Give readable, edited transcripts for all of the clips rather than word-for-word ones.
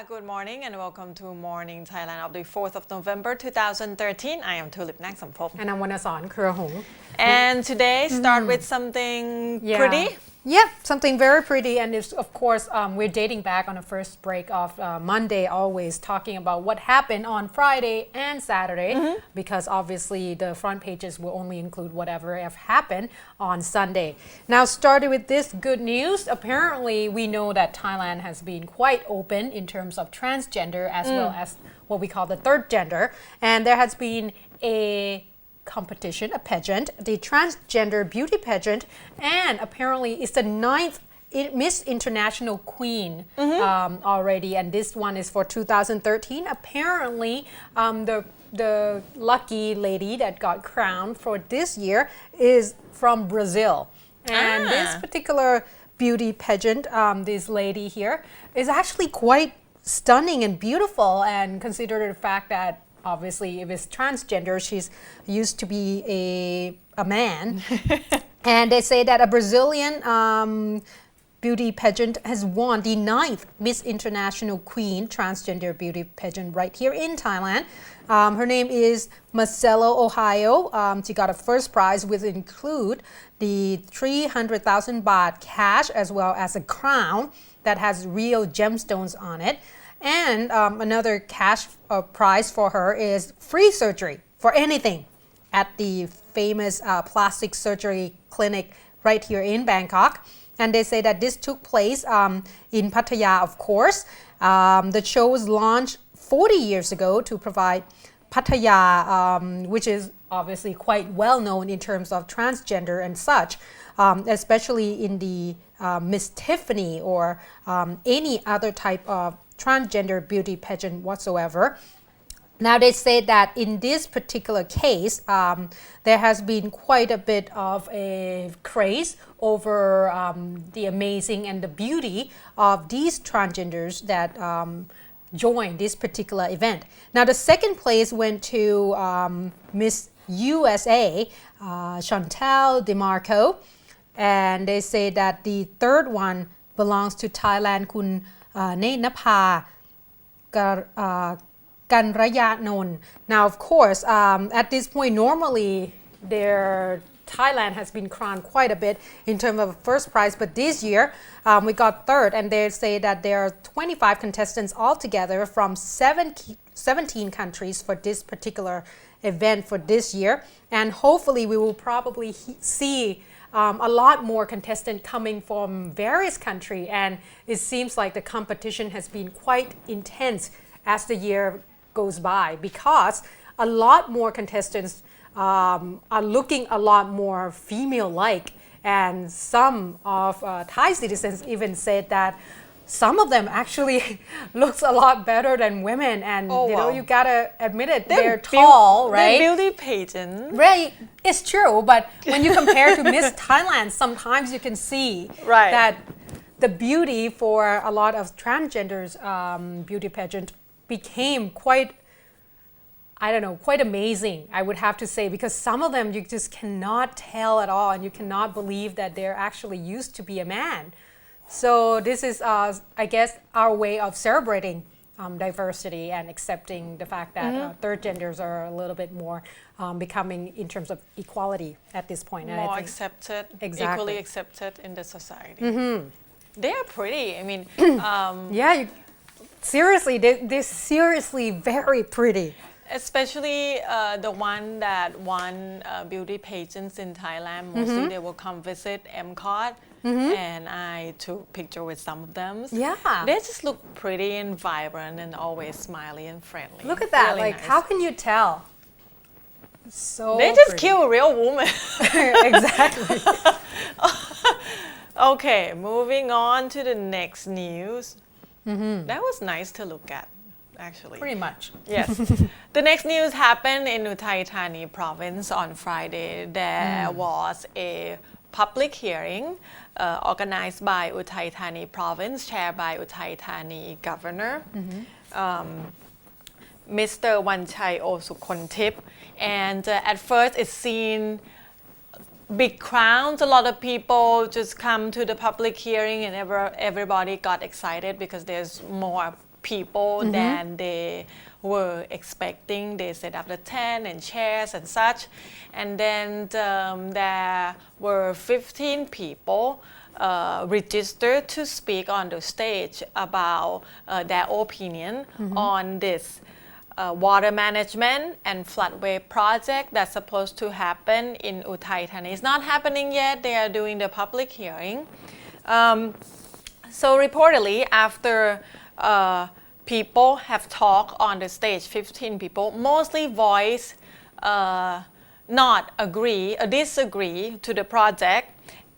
Good morning and welcome to Morning Thailand of the 4th of November 2013. I am Tulip Naksomphop. And I'm Wanasan Kurahong. And today start with something pretty. Yep, something very pretty, and it's, of course, we're dating back on the first break of Monday, always talking about what happened on Friday and Saturday, because obviously the front pages will only include whatever have happened on Sunday. Now, starting with this good news, apparently we know that Thailand has been quite open in terms of transgender as well as what we call the third gender, and there has been a competition, a pageant, the Transgender beauty pageant, and apparently it's the 9th Miss International Queen already, and this one is for 2013. Apparently, the lucky lady that got crowned for this year is from Brazil, and this particular beauty pageant, this lady here, is actually quite stunning and beautiful, and consider the fact that obviously, if it's transgender, she's used to be a man. And they say that a Brazilian beauty pageant has won the 9th Miss International Queen Transgender beauty pageant right here in Thailand. Her name is Marcelo Ohio. She got a first prize, which include the 300,000 baht cash as well as a crown that has real gemstones on it. And another cash prize for her is free surgery for anything at the famous plastic surgery clinic right here in Bangkok. And they say that this took place in Pattaya, of course. The show was launched 40 years ago to provide Pattaya, which is obviously quite well known in terms of transgender and such, especially in the Miss Tiffany or any other type of transgender beauty pageant whatsoever. Now they say that in this particular case, there has been quite a bit of a craze over the amazing and the beauty of these transgenders that joined this particular event. Now the second place went to Miss USA, Chantal DeMarco, and they say that the third one belongs to Thailand, Kun Nenapha Ganrayanon. Now, of course, at this point, normally Thailand has been crowned quite a bit in terms of first prize, but this year we got third, and they say that there are 25 contestants altogether from 17 countries for this particular event for this year, and hopefully we will probably see a lot more contestants coming from various countries, and it seems like the competition has been quite intense as the year goes by, because a lot more contestants are looking a lot more female-like, and some of Thai citizens even said that some of them actually looks a lot better than women, and you gotta admit it, they're tall, right? The beauty pageant. Right, it's true, but when you compare to Miss Thailand, sometimes you can see that the beauty for a lot of transgenders beauty pageant became quite amazing, I would have to say, because some of them you just cannot tell at all, and you cannot believe that they're actually used to be a man. So this is, I guess, our way of celebrating diversity and accepting the fact that third genders are a little bit more becoming in terms of equality at this point. More accepted, equally accepted in the society. They are pretty. I mean, seriously, they're seriously very pretty. Especially the one that won beauty pageants in Thailand. Mostly they will come visit MCOT, and I took picture with some of them. Yeah, they just look pretty and vibrant and always smiley and friendly. Look at that! Really like, nice. How can you tell? So they just pretty. kill a real woman. Exactly. Okay, moving on to the next news. That was nice to look at. Actually. Pretty much. Yes. The next news happened in Uthai Thani province on Friday. There was a public hearing organized by Uthai Thani province, chaired by Uthai Thani governor, Mr. Wanchai Osukontip. And at first it seemed big crowds, a lot of people just come to the public hearing, and everybody got excited because there's more people than they were expecting. They set up the tent and chairs and such. And then there were 15 people registered to speak on the stage about their opinion on this water management and floodway project that's supposed to happen in Uthai Thani. It's not happening yet. They are doing the public hearing. So reportedly, after people have talked on the stage, 15 people, mostly voice not agree or disagree to the project.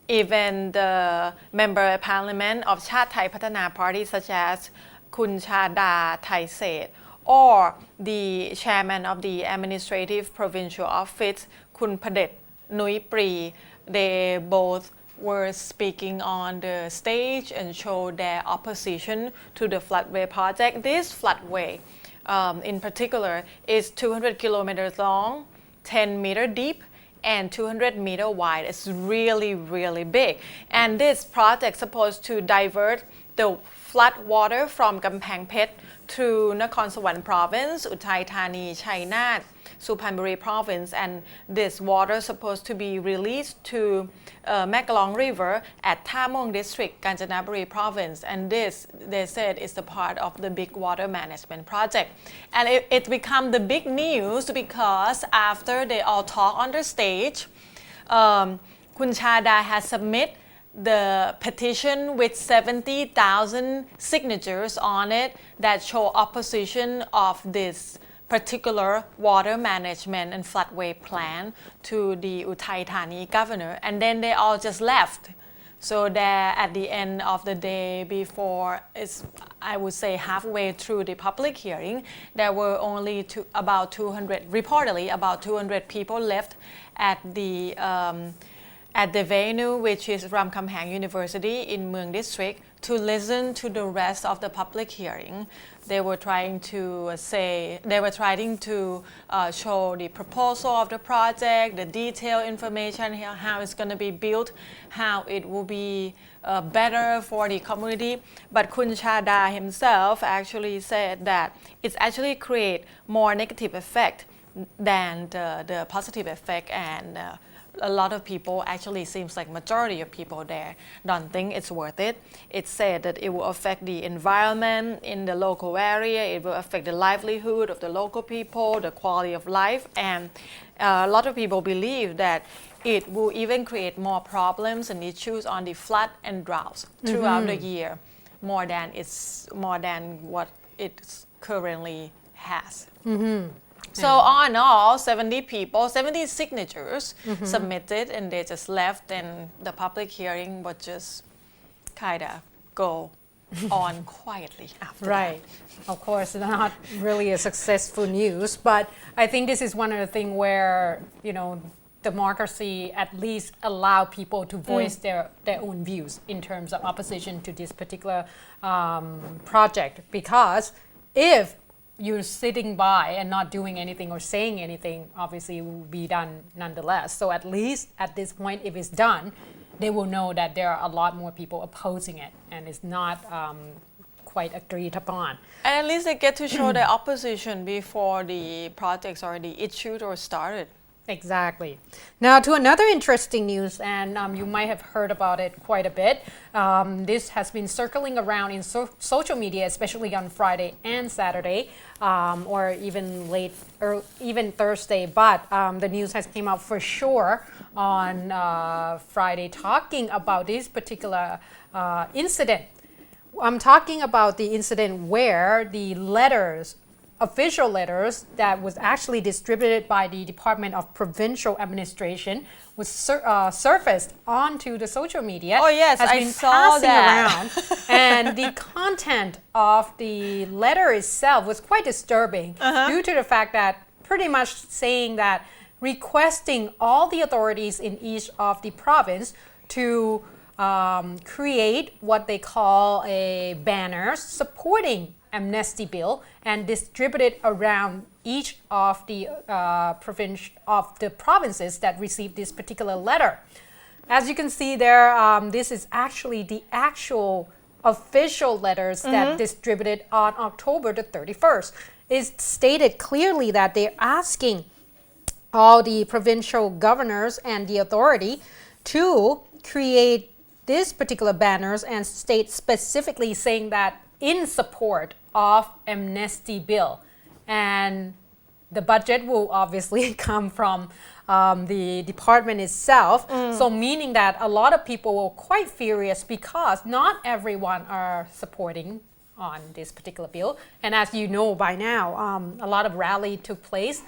Even the member of parliament of Chhat Thai Patana Party, such as Kun Chada Thai Seth, or the chairman of the administrative provincial office, Kun Padet Nui Pri, they both were speaking on the stage and showed their opposition to the floodway project. This floodway, in particular, is 200 kilometers long, 10 meter deep, and 200 meter wide. It's really, really big. And this project is supposed to divert the flood water from Kamphaeng Phet to Nakhon Sawan province, Uthai Thani, Chainat, Suphanburi province, and this water is supposed to be released to Mekalong River at Tha Muang district, Kanchanaburi province, and this, they said, is the part of the big water management project. And it become the big news because after they all talk on the stage, Kun Chada has submitted the petition with 70,000 signatures on it that show opposition of this particular water management and floodway plan to the Uthai Thani governor, and then they all just left. So there, at the end of the day, before it's, I would say, halfway through the public hearing, there were only about 200, reportedly about 200 people left at the venue, which is Ramkhamhaeng University in Muang district, to listen to the rest of the public hearing. They were trying to show the proposal of the project, the detailed information, how it's going to be built, how it will be better for the community. But Kun Chada himself actually said that it's actually create more negative effect than the positive effect, and a lot of people, actually seems like majority of people there don't think it's worth it. It said that it will affect the environment in the local area, it will affect the livelihood of the local people, the quality of life, and a lot of people believe that it will even create more problems and issues on the flood and droughts throughout the year, more than what it currently has. So all in all, 70 people, 70 signatures submitted, and they just left, and the public hearing would just kind of go on quietly after Right. Of course, not really a successful news, but I think this is one of the things where, democracy at least allow people to voice their own views in terms of opposition to this particular project. Because if you're sitting by and not doing anything or saying anything, obviously it will be done nonetheless. So at least at this point, if it's done, they will know that there are a lot more people opposing it, and it's not quite agreed upon. And at least they get to show their opposition before the project's already issued or started. Exactly. Now to another interesting news, and you might have heard about it quite a bit. This has been circling around in social media, especially on Friday and Saturday, or even Thursday. But the news has came out for sure on Friday, talking about this particular incident. I'm talking about the incident where the official letters that was actually distributed by the Department of Provincial Administration was surfaced onto the social media. Oh yes, has I been saw passing that. around, and the content of the letter itself was quite disturbing due to the fact that pretty much saying that requesting all the authorities in each of the province to create what they call a banners supporting Amnesty Bill and distribute it around each of the provinces that received this particular letter. As you can see there, this is actually the actual official letters that distributed on October the 31st. It stated clearly that they're asking all the provincial governors and the authority to create these particular banners and state specifically saying that in support of Amnesty Bill. And the budget will obviously come from the department itself. So meaning that a lot of people were quite furious because not everyone are supporting on this particular bill. And as you know by now, a lot of rally took place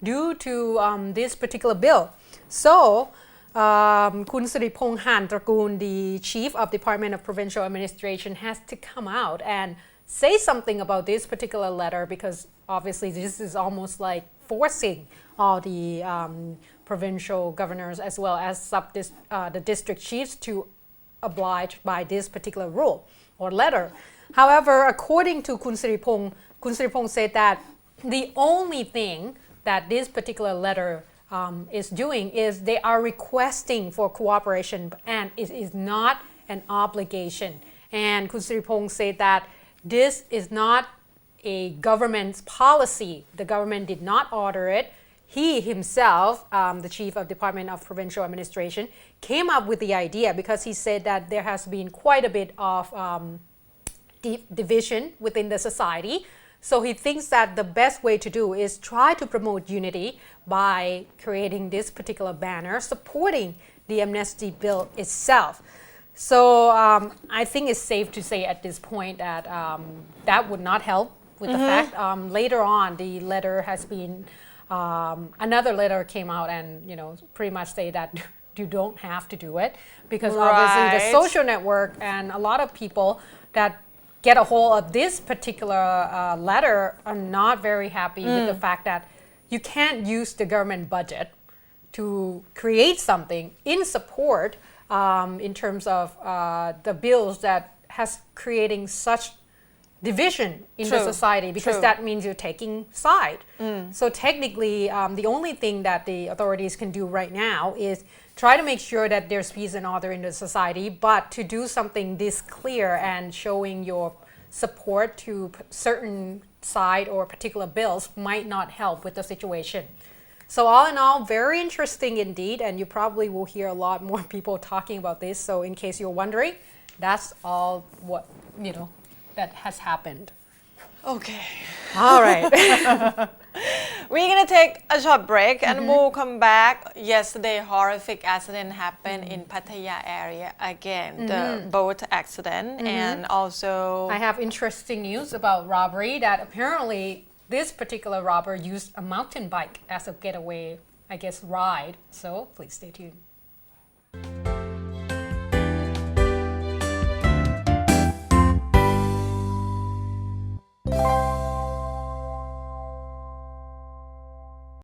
due to this particular bill. So, Kun Siripong Han Trakul, the chief of Department of Provincial Administration, has to come out and say something about this particular letter because obviously this is almost like forcing all the provincial governors as well as the district chiefs to oblige by this particular rule or letter. However, according to Kun Siripong said that the only thing that this particular letter is doing is they are requesting for cooperation and it is not an obligation. And Kun Siripong said that this is not a government's policy. The government did not order it. He himself, the chief of Department of Provincial Administration, came up with the idea because he said that there has been quite a bit of division within the society. So he thinks that the best way to do is try to promote unity by creating this particular banner supporting the Amnesty Bill itself. So I think it's safe to say at this point that that would not help with the fact. Later on, the letter has been, another letter came out and, pretty much say that you don't have to do it because obviously the social network and a lot of people that get a hold of this particular letter are not very happy with the fact that you can't use the government budget to create something in support in terms of the bills that has creating such division in the society because that means you're taking side. So technically, the only thing that the authorities can do right now is try to make sure that there's peace and order in the society, but to do something this clear and showing your support to certain side or particular bills might not help with the situation. So all in all, very interesting indeed, and you probably will hear a lot more people talking about this. So in case you're wondering, that's all what, that has happened. Okay. All right. We're gonna take a short break and we'll come back. Yesterday, horrific accident happened in Pattaya area again, the boat accident, and also I have interesting news about robbery that apparently this particular robber used a mountain bike as a getaway, I guess, ride. So please stay tuned.